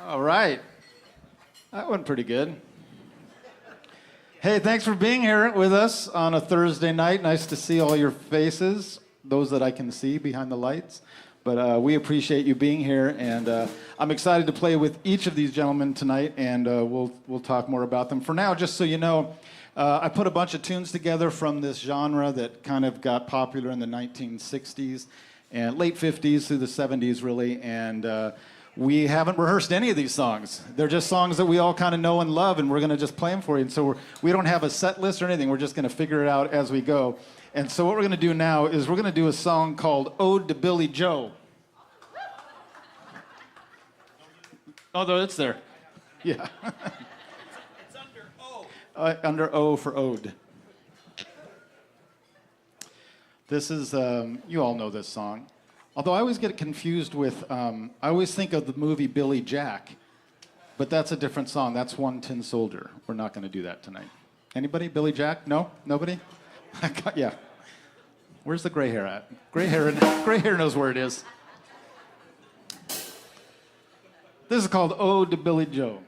All right. That went pretty good. Hey, thanks for being here with us on a Thursday night. Nice to see all your faces, those that I can see behind the lights. But we appreciate you being here, and I'm excited to play with each of these gentlemen tonight, and we'll talk more about them. For now, just so you know, I put a bunch of tunes together from this genre that kind of got popular in the 1960s and late 50s through the 70s, really, and we haven't rehearsed any of these songs. They're just songs that we all kind of know and love, and we're going to just play them for you. And so we don't have a set list or anything. We're just going to figure it out as we go. And so what we're going to do now is we're going to do a song called Ode to Billy Joe. Oh, no, it's there. Yeah. It's under O. Under O for Ode. This is, you all know this song. Although I always get confused with, I always think of the movie Billy Jack, but that's a different song. That's One Tin Soldier. We're not going to do that tonight. Anybody? Billy Jack? No? Nobody? Yeah. Where's the gray hair at? Gray hair knows where it is. This is called Ode to Billy Joe.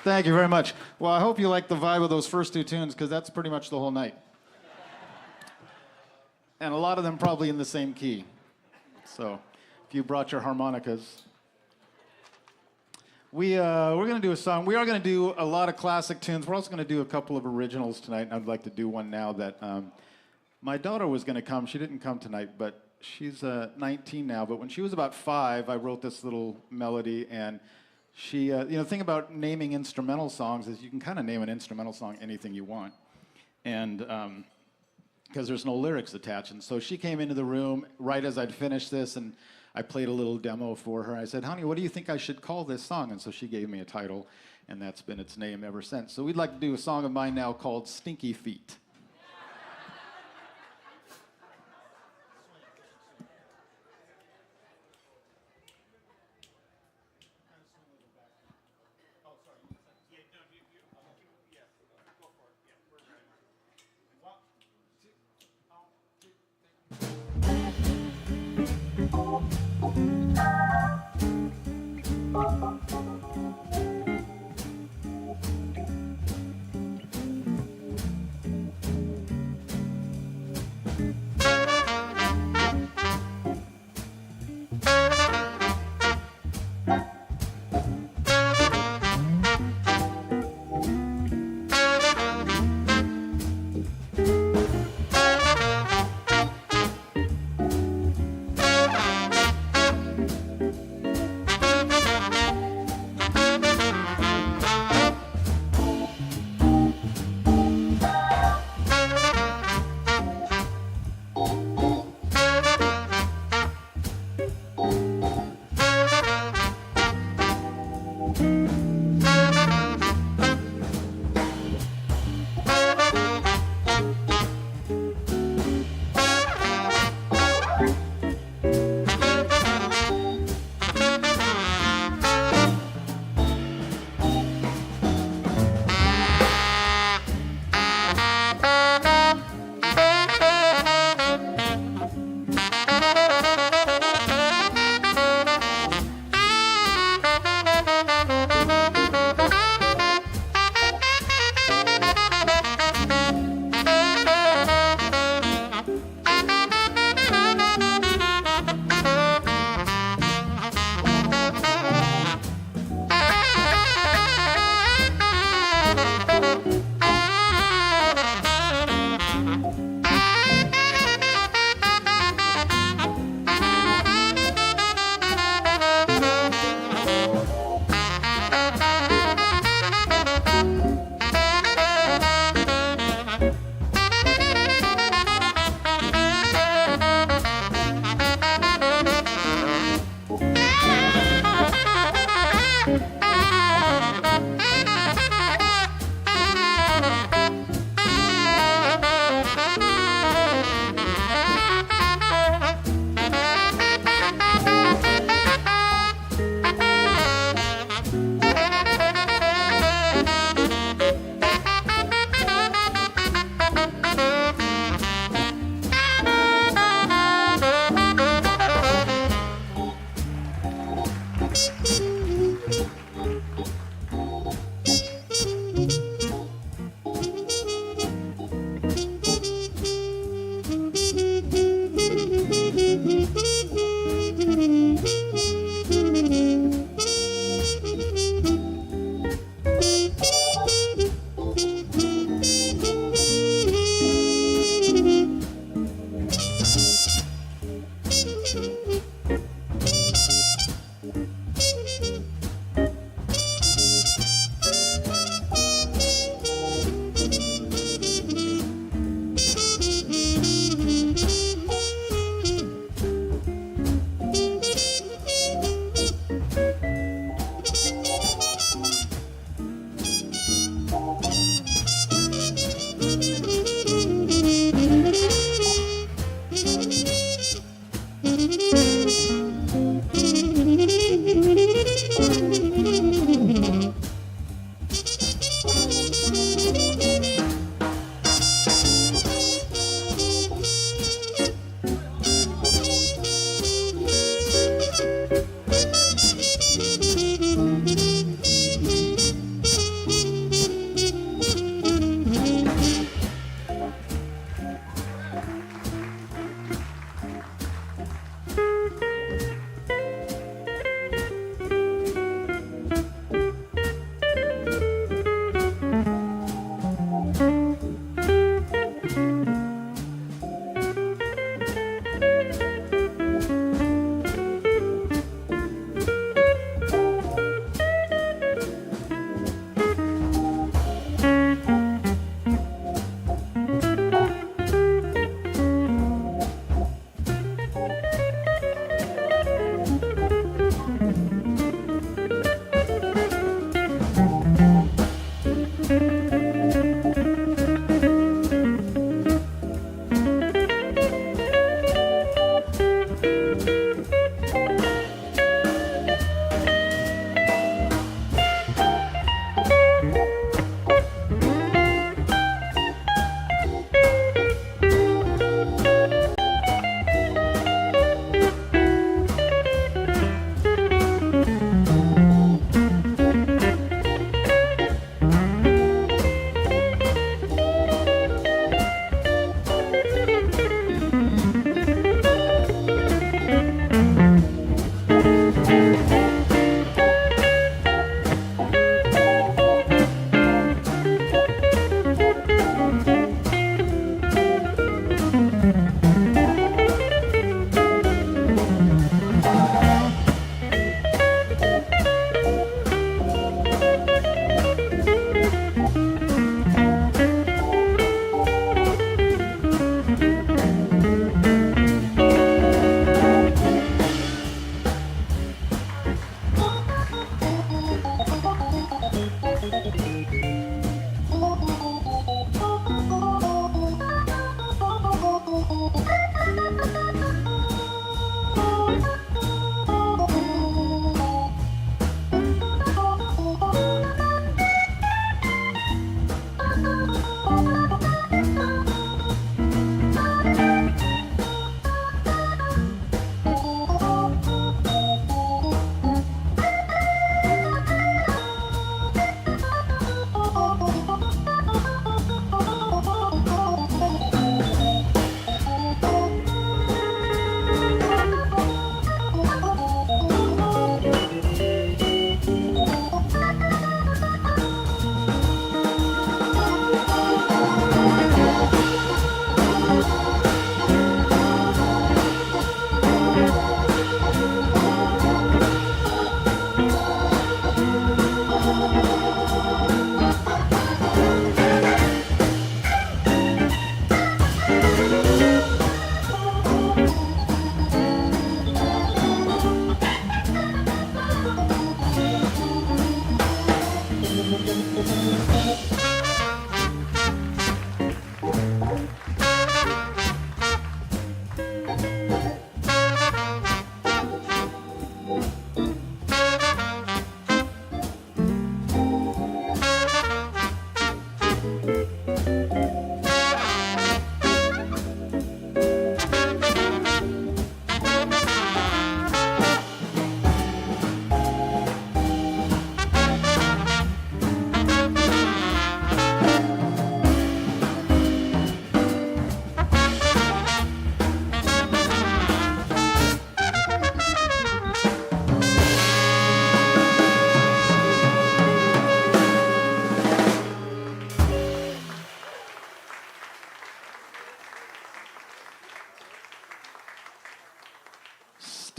Thank you very much. Well, I hope you like the vibe of those first two tunes, because that's pretty much the whole night. And a lot of them probably in the same key. So if you brought your harmonicas. We're going to do a song. We are going to do a lot of classic tunes. We're also going to do a couple of originals tonight, and I'd like to do one now that my daughter was going to come. She didn't come tonight, but she's 19 now. But when she was about 5, I wrote this little melody, and she, the thing about naming instrumental songs is you can kind of name an instrumental song anything you want, and because there's no lyrics attached. And so she came into the room right as I'd finished this, and I played a little demo for her. I said, honey, what do you think I should call this song? And so she gave me a title, and that's been its name ever since. So we'd like to do a song of mine now called Stinky Feet.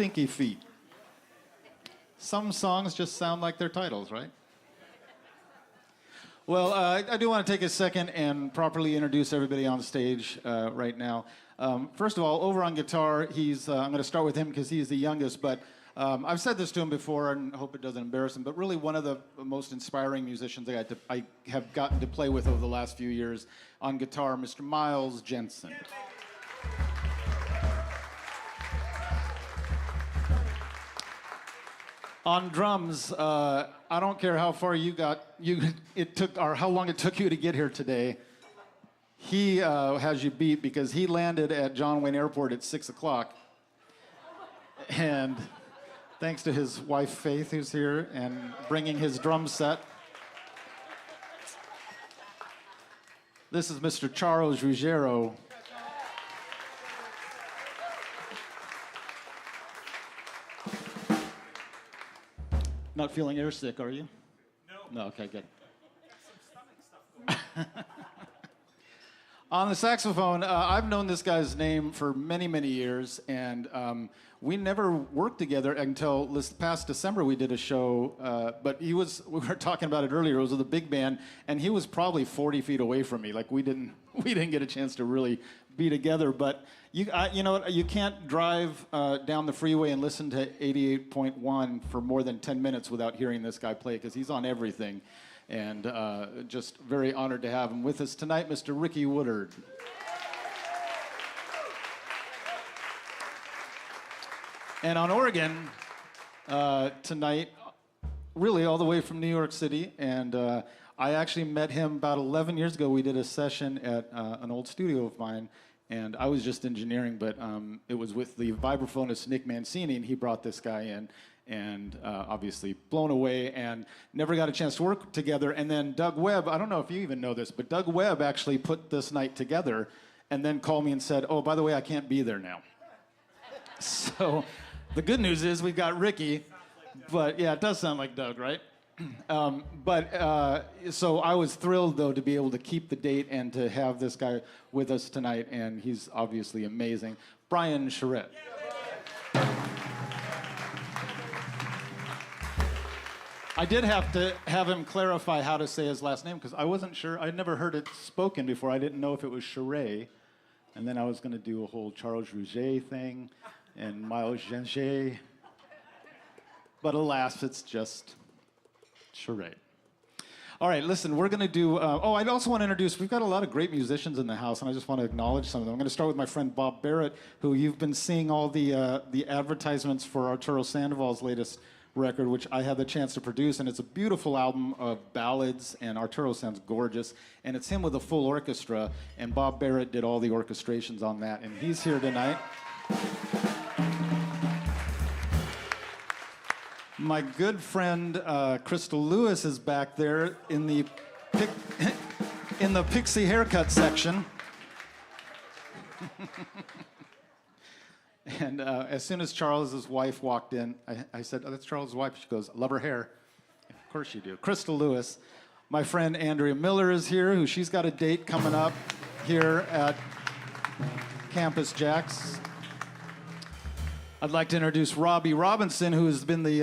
Stinky Feet. Some songs just sound like their titles, right? Well, I do want to take a second and properly introduce everybody on stage right now. First of all, over on guitar, I'm going to start with him because he's the youngest, but I've said this to him before and hope it doesn't embarrass him, but really one of the most inspiring musicians I have gotten to play with over the last few years on guitar, Mr. Miles Jensen. On drums, I don't care how far how long it took you to get here today. He has you beat because he landed at John Wayne Airport at 6 o'clock. And thanks to his wife, Faith, who's here, and bringing his drum set. This is Mr. Charles Ruggiero. Not feeling airsick, are you? No. No, okay, good. Some stomach stuff. On the saxophone, I've known this guy's name for many, many years, and we never worked together until this past December we did a show, but we were talking about it earlier, it was with a big band, and he was probably 40 feet away from me. Like, we didn't get a chance to really be together, but you know, you can't drive down the freeway and listen to 88.1 for more than 10 minutes without hearing this guy play, because he's on everything. And just very honored to have him with us tonight, Mr. Rickey Woodard. And on organ tonight, really all the way from New York City, and I actually met him about 11 years ago. We did a session at an old studio of mine, and I was just engineering, but it was with the vibraphonist Nick Mancini, and he brought this guy in, and obviously blown away, and never got a chance to work together. And then Doug Webb, I don't know if you even know this, but Doug Webb actually put this night together, and then called me and said, oh, by the way, I can't be there now. So the good news is we've got Rickey, but yeah, it does sound like Doug, right? So I was thrilled, though, to be able to keep the date and to have this guy with us tonight, and he's obviously amazing. Brian Charette. I did have to have him clarify how to say his last name, because I wasn't sure. I'd never heard it spoken before. I didn't know if it was Charette, and then I was going to do a whole Charles Ruggiero thing and Miles Jensen. But alas, it's just Charette. All right, listen, we're going to do... I'd also want to introduce... We've got a lot of great musicians in the house, and I just want to acknowledge some of them. I'm going to start with my friend Bob Barrett, who you've been seeing all the advertisements for Arturo Sandoval's latest record, which I had the chance to produce, and it's a beautiful album of ballads, and Arturo sounds gorgeous, and it's him with a full orchestra, and Bob Barrett did all the orchestrations on that, and he's here tonight. My good friend Crystal Lewis is back there in the pixie haircut section. And as soon as Charles's wife walked in, I said, oh, that's Charles's wife. She goes, I love her hair. Of course you do. Crystal Lewis. My friend Andrea Miller is here, she's got a date coming up here at Campus JAX. I'd like to introduce Robbie Robinson, who has been the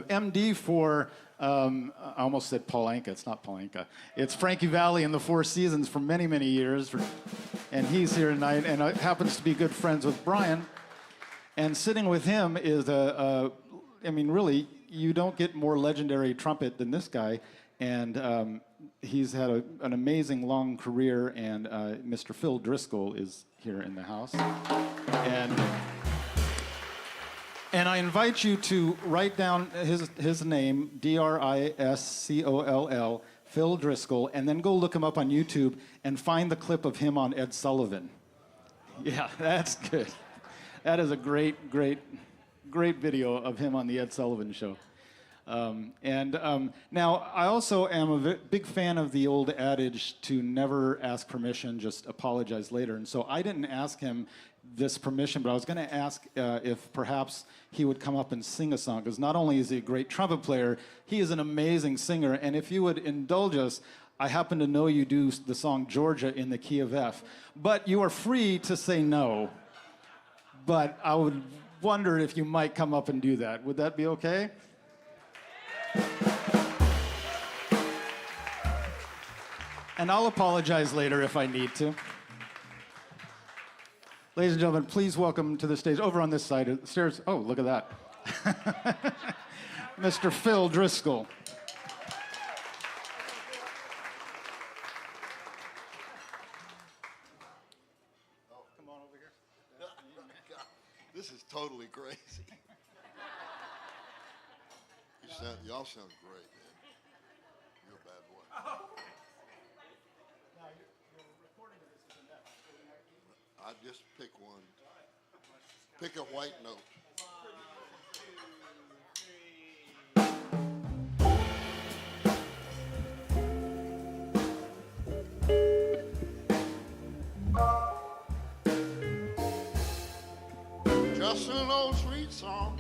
MD for, I almost said Paul Anka. It's not Paul Anka. It's Frankie Valli in the Four Seasons for many, many years. And he's here tonight, and happens to be good friends with Brian. And sitting with him is really, you don't get more legendary trumpet than this guy. And he's had an amazing long career, and Mr. Phil Driscoll is here in the house. And I invite you to write down his name, Driscoll, Phil Driscoll, and then go look him up on YouTube and find the clip of him on Ed Sullivan. Yeah, that's good. That is a great video of him on the Ed Sullivan Show. Now, I also am a big fan of the old adage to never ask permission, just apologize later. And so I didn't ask him this permission, but I was going to ask if perhaps he would come up and sing a song, because not only is he a great trumpet player, he is an amazing singer. And if you would indulge us, I happen to know you do the song Georgia in the key of F, but you are free to say no. But I would wonder if you might come up and do that. Would that be okay? And I'll apologize later if I need to. Ladies and gentlemen, please welcome to the stage, over on this side of the stairs. Oh, look at that. Mr. Phil Driscoll. Oh, come on over here. This is totally crazy. Y'all sound great, man. You're a bad boy. Now, you're recording this as a net. I just pick one. Pick a white note. Just an old sweet song.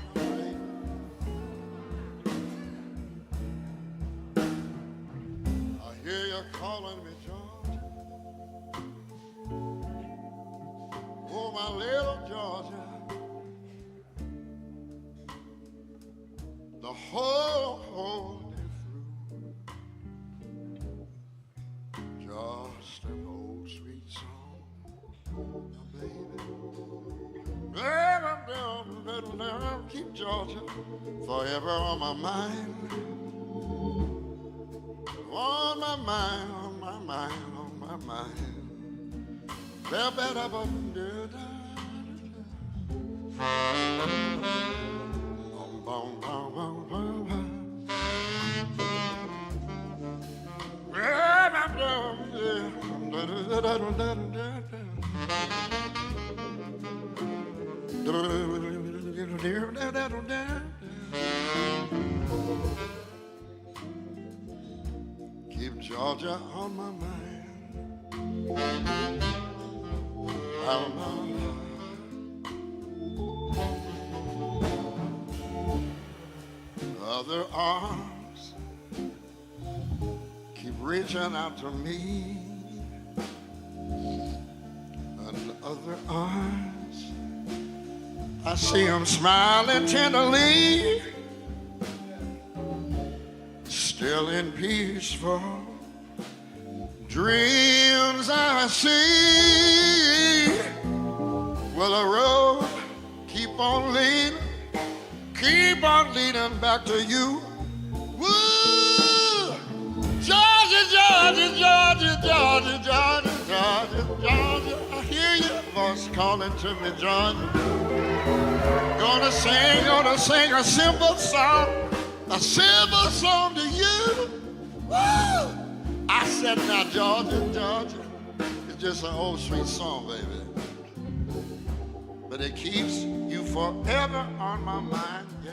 I hear you calling me, George. Oh, my little Georgia. The whole day through. Just an old sweet song, baby. Keep Georgia forever on my mind. On my mind, on my mind, on my mind. Keep Georgia on my mind. Other arms keep reaching out to me, and other arms, I see them smiling tenderly, still in peaceful dreams I see. Well, the road keep on leading back to you. Woo! Georgia, Georgia, Georgia, Georgia, Georgia, Georgia, Georgia. I hear your voice calling to me, Georgia. Gonna sing a simple song to you. Woo! I said, now, Georgia, Georgia, it's just an old sweet song, baby. But it keeps you forever on my mind, yeah.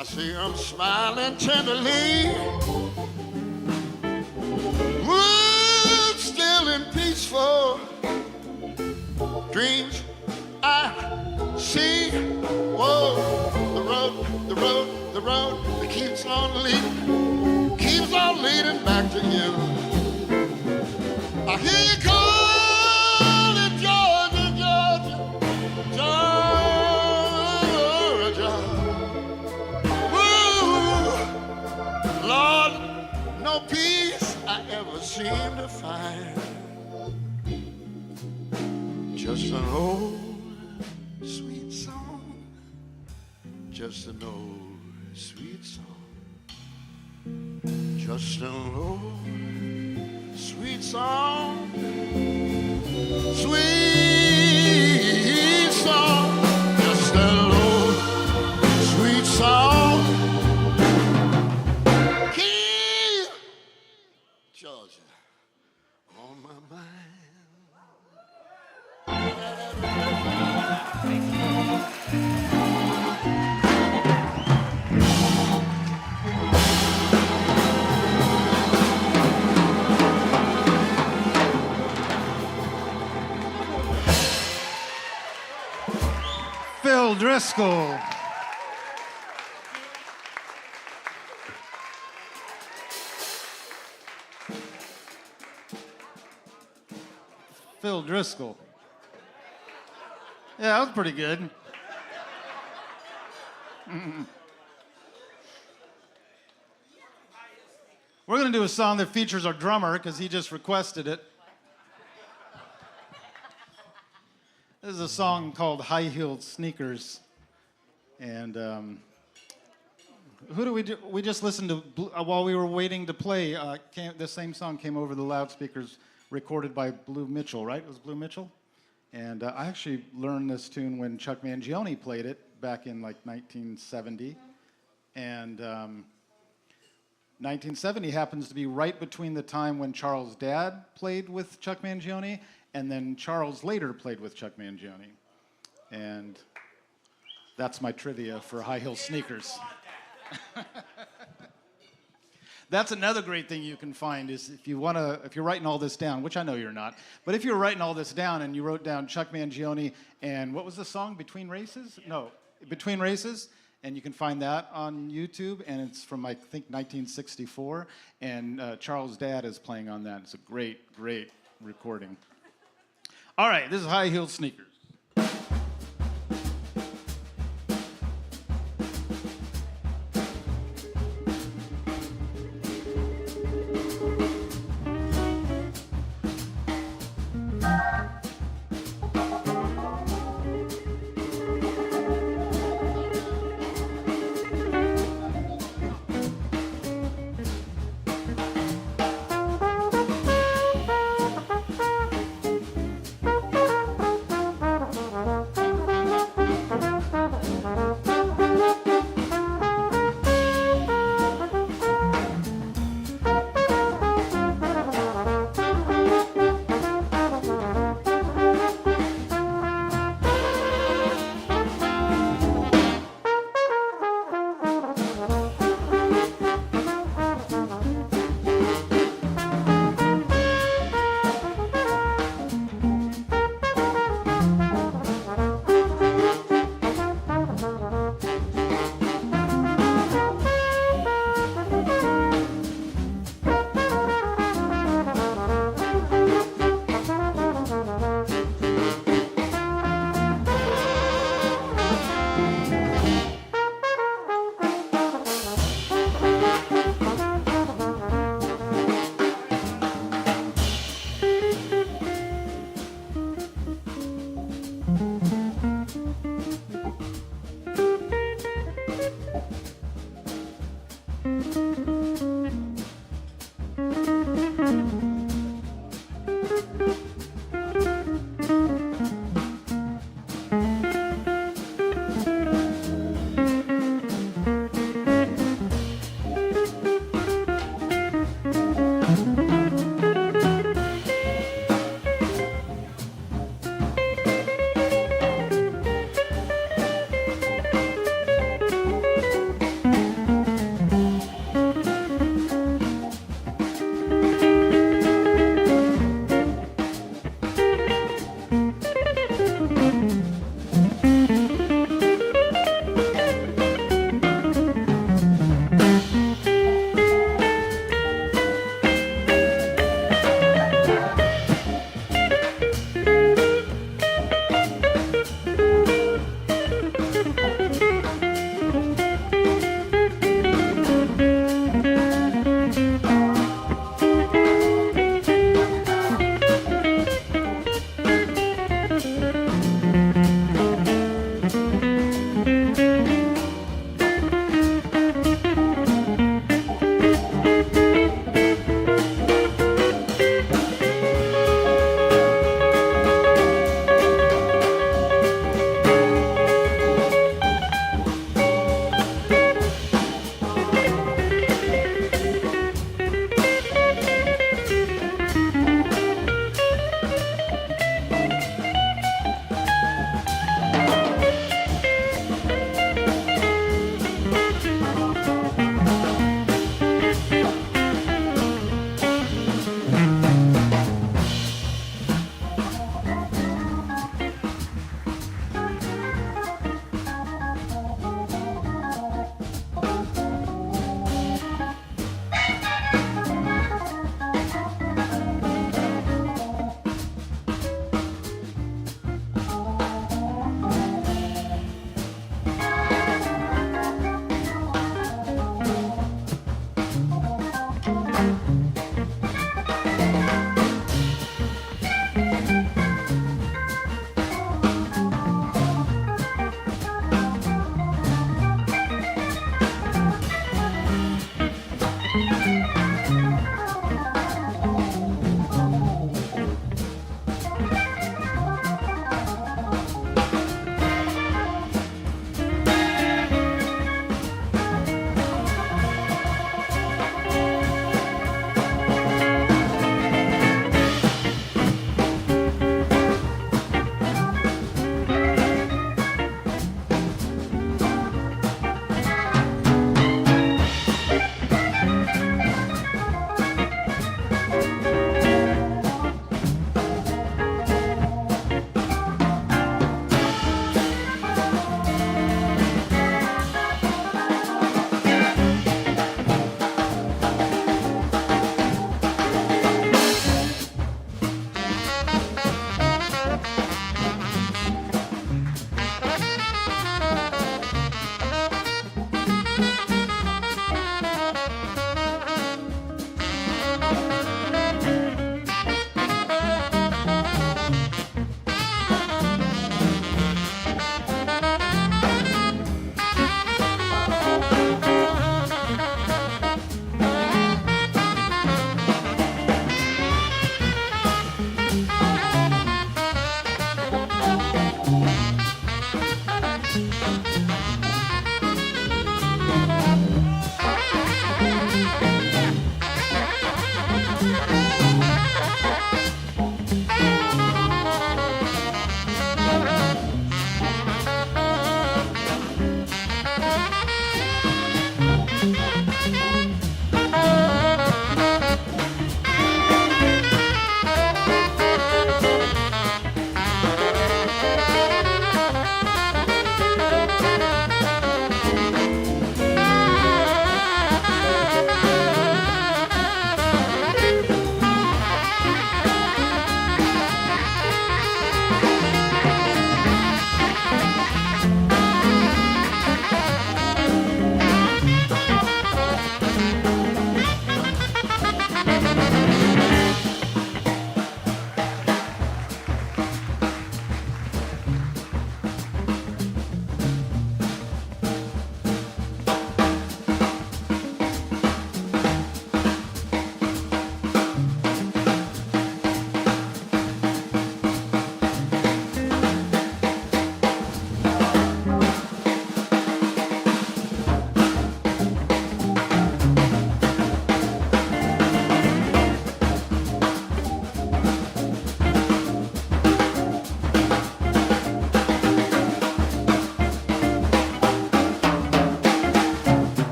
I see him smiling tenderly. Wood still in peaceful dreams. I see, whoa, the road that keeps on leading back to you. I hear you calling, Georgia, Georgia, Georgia. Woo, Lord, no peace I ever seem to find. Just an old sweet song, just an old sweet song, just an old sweet song, sweet song, just an old sweet song. Keep Georgia on my mind. Phil Driscoll. Phil Driscoll. Yeah, that was pretty good. We're going to do a song that features our drummer because he just requested it. This is a song called High Heeled Sneakers. And who do we do? We just listened to, while we were waiting to play, the same song came over the loudspeakers, recorded by Blue Mitchell, right? It was Blue Mitchell? And I actually learned this tune when Chuck Mangione played it back in like 1970. And 1970 happens to be right between the time when Charles' dad played with Chuck Mangione and then Charles later played with Chuck Mangione. And that's my trivia for high heel sneakers. That's another great thing you can find is if you're writing all this down, which I know you're not, but if you're writing all this down and you wrote down Chuck Mangione and what was the song, Between Races? No, Between Races, and you can find that on YouTube, and it's from, I think, 1964, and Charles' dad is playing on that. It's a great, great recording. All right, this is High Heel Sneakers.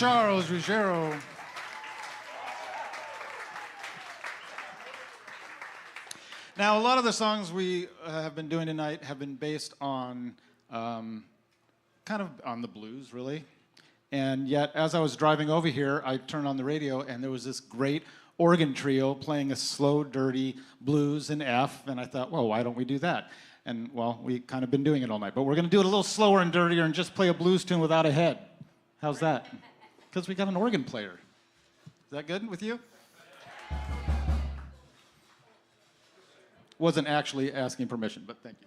Charles Ruggiero. Now, a lot of the songs we have been doing tonight have been based on kind of on the blues, really. And yet, as I was driving over here, I turned on the radio, and there was this great organ trio playing a slow, dirty blues in F, and I thought, well, why don't we do that? And, well, we kind of been doing it all night. But we're going to do it a little slower and dirtier and just play a blues tune without a head. How's that? Because we got an organ player. Is that good with you? Wasn't actually asking permission, but thank you.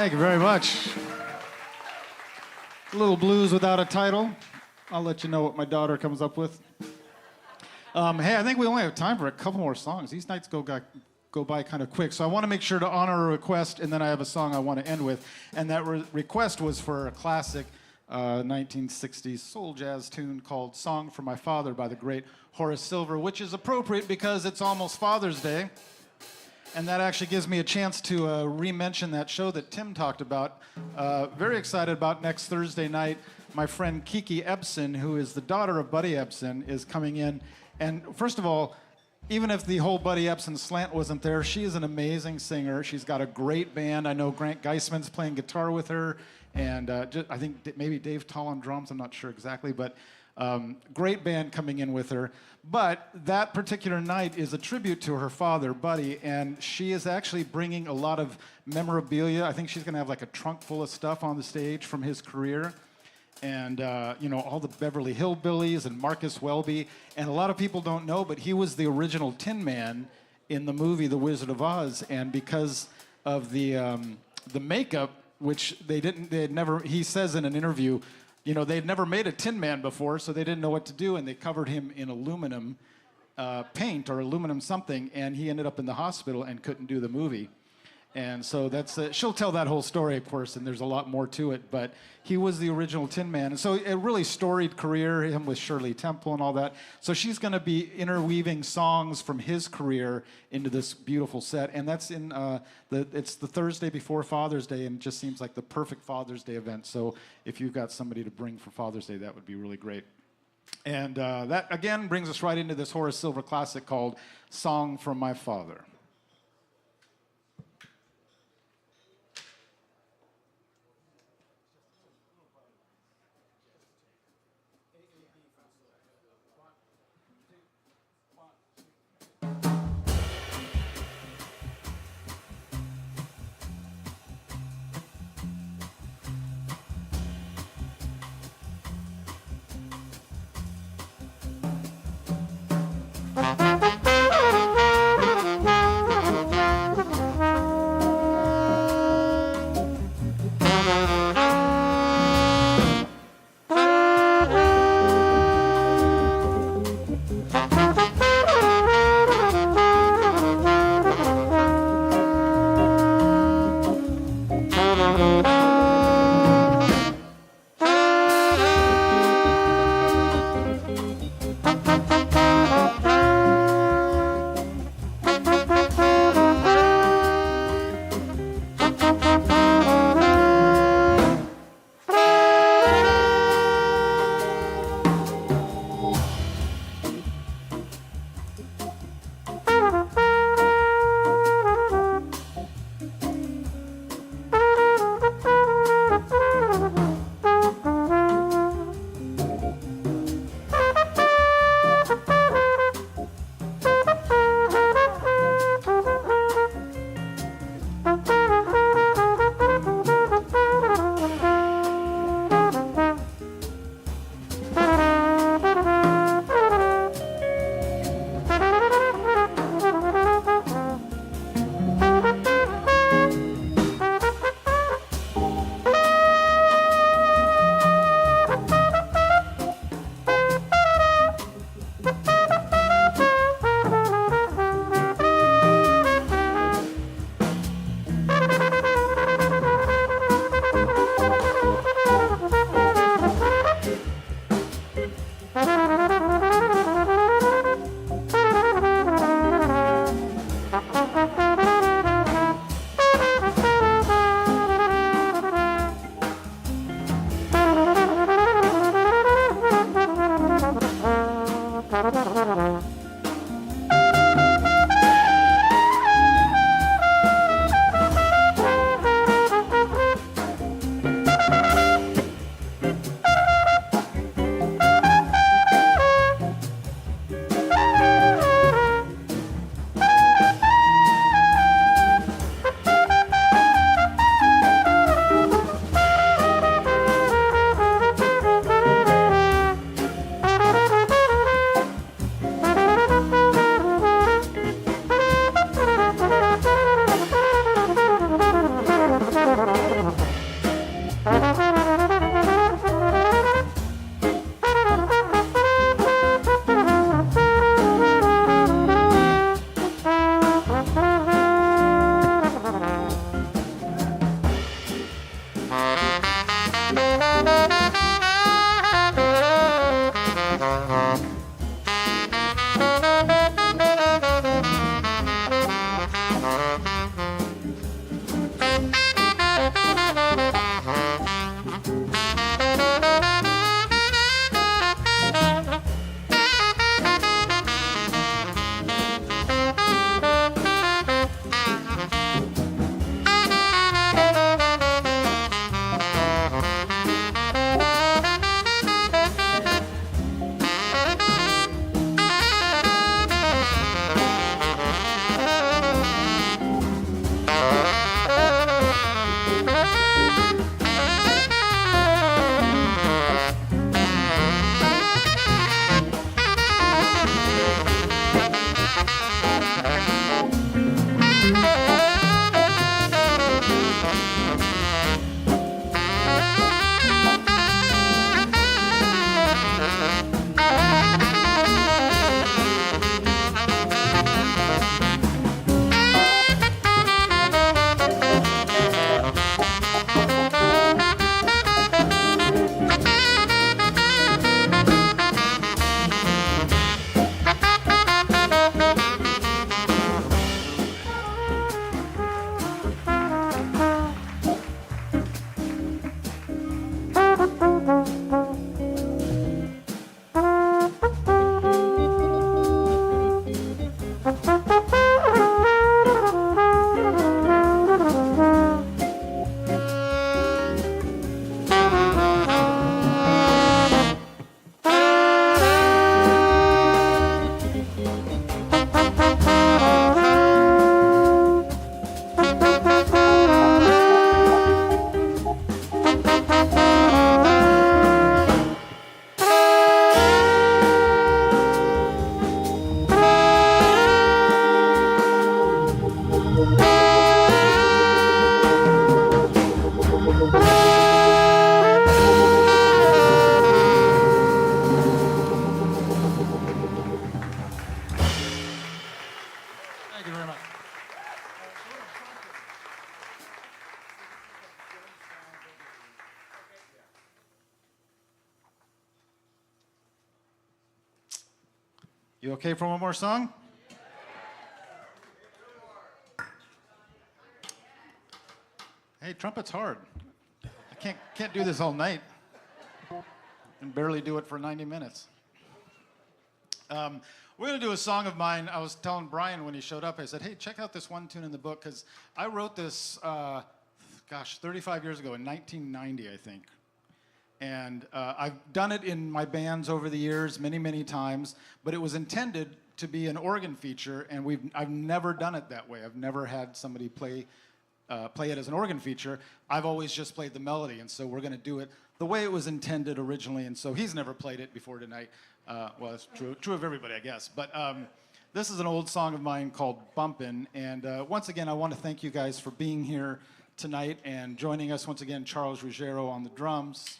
Thank you very much. A little blues without a title. I'll let you know what my daughter comes up with. Hey, I think we only have time for a couple more songs. These nights go by kind of quick, so I want to make sure to honor a request, and then I have a song I want to end with. And that request was for a classic 1960s soul jazz tune called Song for My Father by the great Horace Silver, which is appropriate because it's almost Father's Day. And that actually gives me a chance to re-mention that show that Tim talked about. Very excited about next Thursday night. My friend Kiki Ebsen, who is the daughter of Buddy Ebsen, is coming in. And first of all, even if the whole Buddy Ebsen slant wasn't there, she is an amazing singer. She's got a great band. I know Grant Geisman's playing guitar with her. And I think maybe Dave Tall on drums, I'm not sure exactly, but great band coming in with her. But that particular night is a tribute to her father, Buddy, and she is actually bringing a lot of memorabilia. I think she's going to have like a trunk full of stuff on the stage from his career. And, you know, all the Beverly Hillbillies and Marcus Welby. And a lot of people don't know, but he was the original Tin Man in the movie The Wizard of Oz. And because of the makeup, which he says in an interview, you know, they'd never made a Tin Man before, so they didn't know what to do, and they covered him in aluminum paint or aluminum something, and he ended up in the hospital and couldn't do the movie. And so that's she'll tell that whole story, of course, and there's a lot more to it. But he was the original Tin Man, and so a really storied career, him with Shirley Temple and all that. So she's going to be interweaving songs from his career into this beautiful set, and that's in it's the Thursday before Father's Day, and it just seems like the perfect Father's Day event. So if you've got somebody to bring for Father's Day, that would be really great. And that again brings us right into this Horace Silver classic called "Song from My Father." You okay for one more song? Hey, trumpet's hard. I can't do this all night. And barely do it for 90 minutes. We're going to do a song of mine. I was telling Brian when he showed up, I said, hey, check out this one tune in the book, because I wrote this, 35 years ago in 1990, I think. And I've done it in my bands over the years many, many times, but it was intended to be an organ feature, and I've never done it that way. I've never had somebody play it as an organ feature. I've always just played the melody, and so we're going to do it the way it was intended originally, and so he's never played it before tonight. Well, it's true of everybody, I guess. But this is an old song of mine called Bumpin', and once again, I want to thank you guys for being here tonight and joining us once again. Charles Ruggiero on the drums,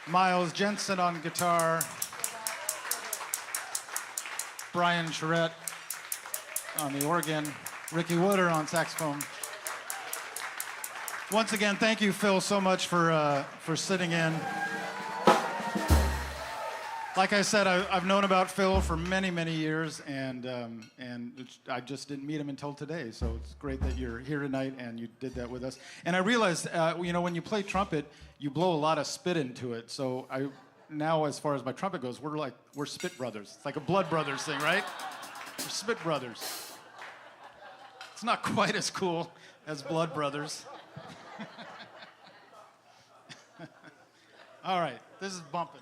Miles Jensen on guitar, Brian Charette on the organ, Rickey Woodard on saxophone. Once again, thank you, Phil, so much for sitting in. Like I said, I've known about Phil for many, many years, and I just didn't meet him until today. So it's great that you're here tonight and you did that with us. And I realized, when you play trumpet, you blow a lot of spit into it. So now, as far as my trumpet goes, we're spit brothers. It's like a blood brothers thing, right? We're spit brothers. It's not quite as cool as blood brothers. All right, this is Bumpin'.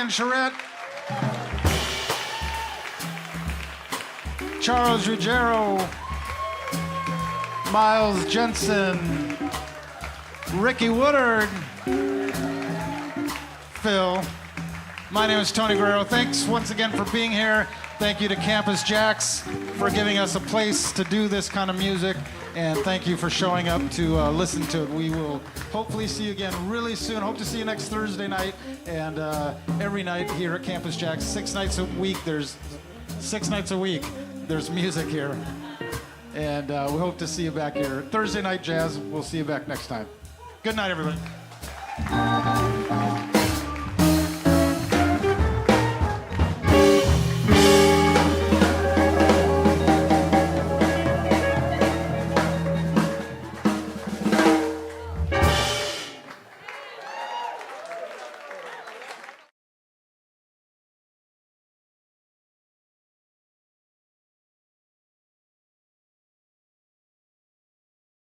Charette, Charles Ruggiero, Miles Jensen, Rickey Woodard, Phil. My name is Tony Guerrero. Thanks once again for being here. Thank you to Campus JAX for giving us a place to do this kind of music. And thank you for showing up to listen to it. We will hopefully see you again really soon. Hope to see you next Thursday night and every night here at Campus JAX. 6 nights a week. There's 6 nights a week. There's music here. And we hope to see you back here. Thursday night jazz. We'll see you back next time. Good night, everybody.